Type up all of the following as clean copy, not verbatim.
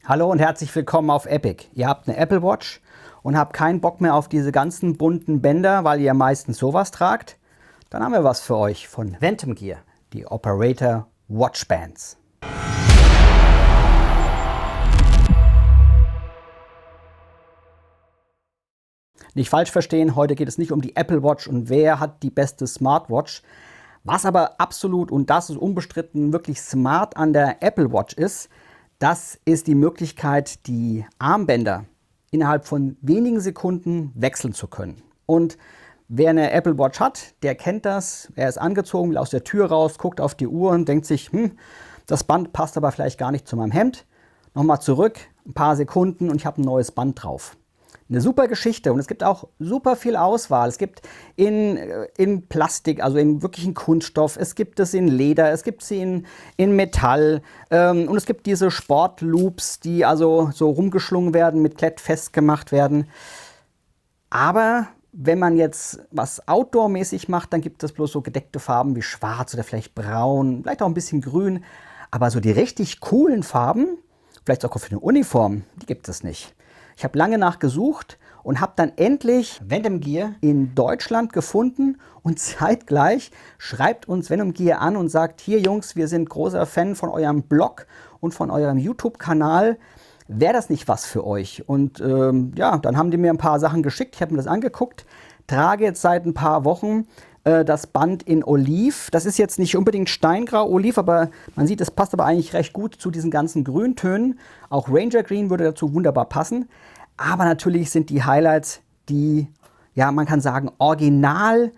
Hallo und herzlich willkommen auf Epic. Ihr habt eine Apple Watch und habt keinen Bock mehr auf diese ganzen bunten Bänder, weil ihr meistens sowas tragt? Dann haben wir was für euch von Ventum Gear, die Operator Watch Bands. Nicht falsch verstehen, heute geht es nicht um die Apple Watch und wer hat die beste Smartwatch. Was aber absolut, und das ist unbestritten, wirklich smart an der Apple Watch ist, das ist die Möglichkeit, die Armbänder innerhalb von wenigen Sekunden wechseln zu können. Und wer eine Apple Watch hat, der kennt das. Er ist angezogen, will aus der Tür raus, guckt auf die Uhr und denkt sich, das Band passt aber vielleicht gar nicht zu meinem Hemd. Nochmal zurück, ein paar Sekunden und ich habe ein neues Band drauf. Eine super Geschichte und es gibt auch super viel Auswahl. Es gibt in Plastik, also in wirklichen Kunststoff, es gibt es in Leder, es gibt sie in Metall und es gibt diese Sportloops, die also so rumgeschlungen werden, mit Klett festgemacht werden. Aber wenn man jetzt was Outdoor-mäßig macht, dann gibt es bloß so gedeckte Farben wie schwarz oder vielleicht braun, vielleicht auch ein bisschen grün. Aber so die richtig coolen Farben, vielleicht auch für eine Uniform, die gibt es nicht. Ich habe lange nachgesucht und habe dann endlich Ventum Gear in Deutschland gefunden und zeitgleich schreibt uns Ventum Gear an und sagt, hier Jungs, wir sind großer Fan von eurem Blog und von eurem YouTube-Kanal. Wäre das nicht was für euch? Und ja, dann haben die mir ein paar Sachen geschickt, ich habe mir das angeguckt, trage jetzt seit ein paar Wochen das Band in Oliv. Das ist jetzt nicht unbedingt steingrau Oliv, aber man sieht, es passt aber eigentlich recht gut zu diesen ganzen Grüntönen. Auch Ranger Green würde dazu wunderbar passen. Aber natürlich sind die Highlights die, ja, man kann sagen, Original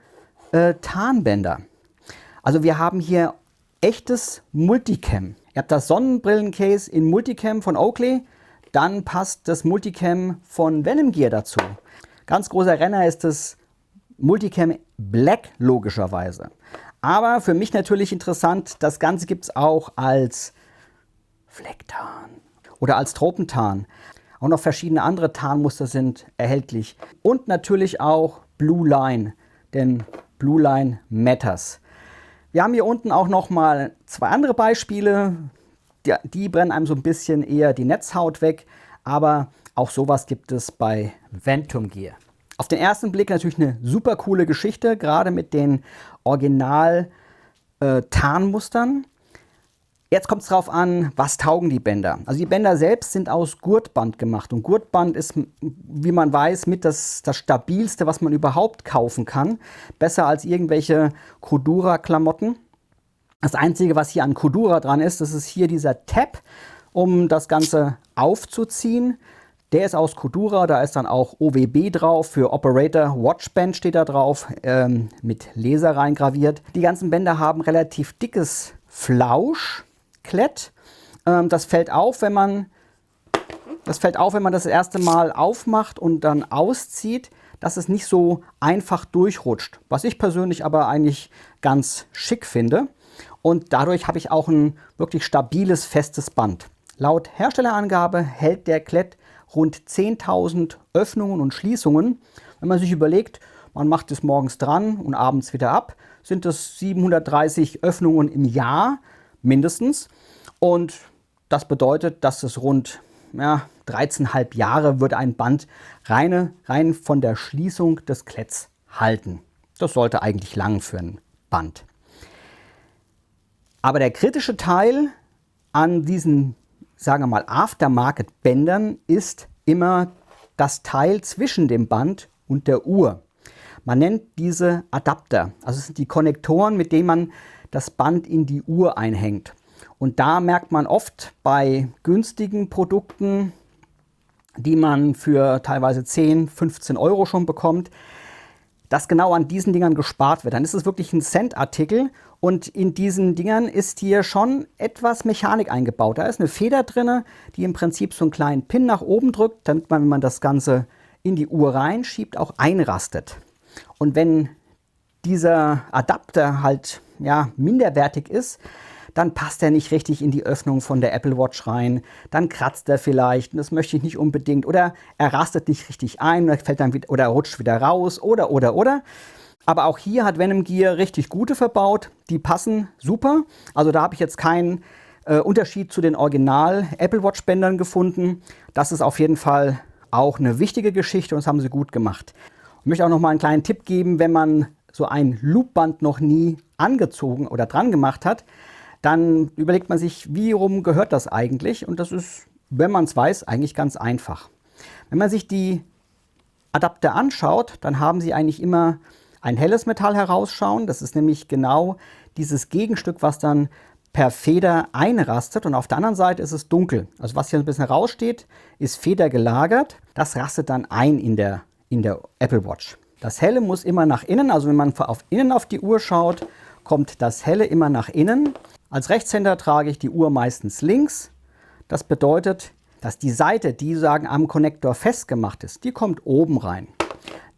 Tarnbänder. Also wir haben hier echtes Multicam. Ihr habt das Sonnenbrillencase in Multicam von Oakley. Dann passt das Multicam von Ventum Gear dazu. Ganz großer Renner ist das Multicam Black logischerweise. Aber für mich natürlich interessant, das Ganze gibt es auch als Flecktarn oder als Tropentarn. Auch noch verschiedene andere Tarnmuster sind erhältlich. Und natürlich auch Blue Line, denn Blue Line matters. Wir haben hier unten auch noch mal zwei andere Beispiele. Die brennen einem so ein bisschen eher die Netzhaut weg. Aber auch sowas gibt es bei Ventum Gear. Auf den ersten Blick natürlich eine super coole Geschichte, gerade mit den Original-Tarnmustern. Jetzt kommt es darauf an, was taugen die Bänder. Also die Bänder selbst sind aus Gurtband gemacht. Und Gurtband ist, wie man weiß, mit das stabilste, was man überhaupt kaufen kann. Besser als irgendwelche Cordura-Klamotten. Das Einzige, was hier an Cordura dran ist, das ist hier dieser Tab, um das Ganze aufzuziehen. Der ist aus Cordura, da ist dann auch OWB drauf, für Operator Watch Band steht da drauf, mit Laser reingraviert. Die ganzen Bänder haben relativ dickes Flauschklett. Das fällt auf, wenn man das erste Mal aufmacht und dann auszieht, dass es nicht so einfach durchrutscht. Was ich persönlich aber eigentlich ganz schick finde. Und dadurch habe ich auch ein wirklich stabiles, festes Band. Laut Herstellerangabe hält der Klett rund 10.000 Öffnungen und Schließungen. Wenn man sich überlegt, man macht es morgens dran und abends wieder ab, sind es 730 Öffnungen im Jahr mindestens. Und das bedeutet, dass es rund 13,5 Jahre wird ein Band rein von der Schließung des Kletts halten. Das sollte eigentlich lang für ein Band. Aber der kritische Teil an diesen, sagen wir mal, Aftermarket-Bändern ist immer das Teil zwischen dem Band und der Uhr. Man nennt diese Adapter. Also es sind die Konnektoren, mit denen man das Band in die Uhr einhängt. Und da merkt man oft bei günstigen Produkten, die man für teilweise 10, 15 Euro schon bekommt, dass genau an diesen Dingern gespart wird. Dann ist es wirklich ein Cent-Artikel und in diesen Dingern ist hier schon etwas Mechanik eingebaut. Da ist eine Feder drin, die im Prinzip so einen kleinen Pin nach oben drückt, damit man, wenn man das Ganze in die Uhr reinschiebt, auch einrastet. Und wenn dieser Adapter halt minderwertig ist, dann passt er nicht richtig in die Öffnung von der Apple Watch rein, dann kratzt er vielleicht, und das möchte ich nicht unbedingt, oder er rastet nicht richtig ein, fällt dann wieder, oder rutscht wieder raus, oder. Aber auch hier hat Ventum Gear richtig gute verbaut, die passen super, also da habe ich jetzt keinen Unterschied zu den Original Apple Watch Bändern gefunden. Das ist auf jeden Fall auch eine wichtige Geschichte und das haben sie gut gemacht. Ich möchte auch noch mal einen kleinen Tipp geben, wenn man so ein Loopband noch nie angezogen oder dran gemacht hat, dann überlegt man sich, wie rum gehört das eigentlich? Und das ist, wenn man es weiß, eigentlich ganz einfach. Wenn man sich die Adapter anschaut, dann haben sie eigentlich immer ein helles Metall herausschauen. Das ist nämlich genau dieses Gegenstück, was dann per Feder einrastet. Und auf der anderen Seite ist es dunkel. Also was hier ein bisschen raussteht, ist federgelagert. Das rastet dann ein in der Apple Watch. Das Helle muss immer nach innen. Also wenn man innen auf die Uhr schaut, kommt das Helle immer nach innen. Als Rechtshänder trage ich die Uhr meistens links. Das bedeutet, dass die Seite, die am Konnektor festgemacht ist, die kommt oben rein.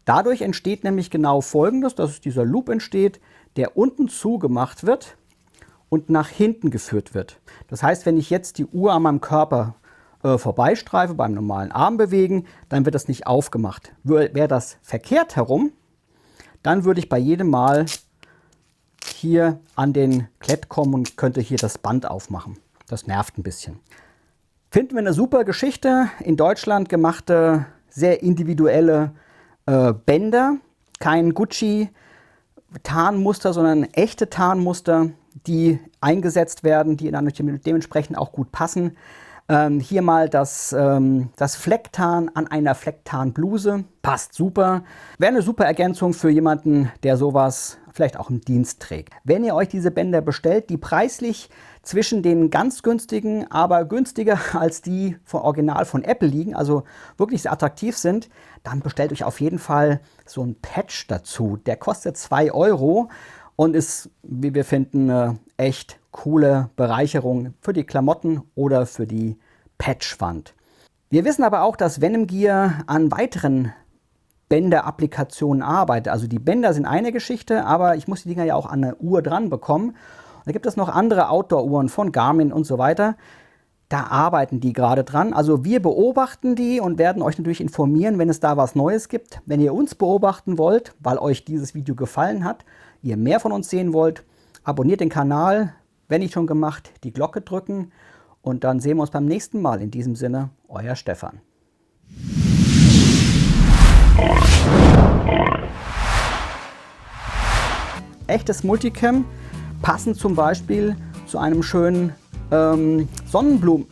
Dadurch entsteht nämlich genau Folgendes, dass dieser Loop entsteht, der unten zugemacht wird und nach hinten geführt wird. Das heißt, wenn ich jetzt die Uhr an meinem Körper vorbeistreife, beim normalen Armbewegen, dann wird das nicht aufgemacht. Wäre das verkehrt herum, dann würde ich bei jedem Mal hier an den Klett kommen und könnte hier das Band aufmachen. Das nervt ein bisschen. Finden wir eine super Geschichte. In Deutschland gemachte, sehr individuelle Bänder. Kein Gucci-Tarnmuster, sondern echte Tarnmuster, die eingesetzt werden, die dann dementsprechend auch gut passen. Hier mal das Flecktarn an einer Flecktarnbluse. Passt super. Wäre eine super Ergänzung für jemanden, der sowas vielleicht auch im Dienst trägt. Wenn ihr euch diese Bänder bestellt, die preislich zwischen den ganz günstigen, aber günstiger als die von Original von Apple liegen, also wirklich sehr attraktiv sind, dann bestellt euch auf jeden Fall so ein Patch dazu. Der kostet 2 € und ist, wie wir finden, eine echt coole Bereicherung für die Klamotten oder für die Patchwand. Wir wissen aber auch, dass Venom Gear an weiteren Bänder-Applikationen arbeitet. Also die Bänder sind eine Geschichte, aber ich muss die Dinger ja auch an eine Uhr dran bekommen. Und da gibt es noch andere Outdoor-Uhren von Garmin und so weiter. Da arbeiten die gerade dran. Also wir beobachten die und werden euch natürlich informieren, wenn es da was Neues gibt. Wenn ihr uns beobachten wollt, weil euch dieses Video gefallen hat, ihr mehr von uns sehen wollt, abonniert den Kanal, wenn nicht schon gemacht, die Glocke drücken und dann sehen wir uns beim nächsten Mal. In diesem Sinne, euer Stefan. Echtes Multicam, passend zum Beispiel zu einem schönen Sonnenblumen.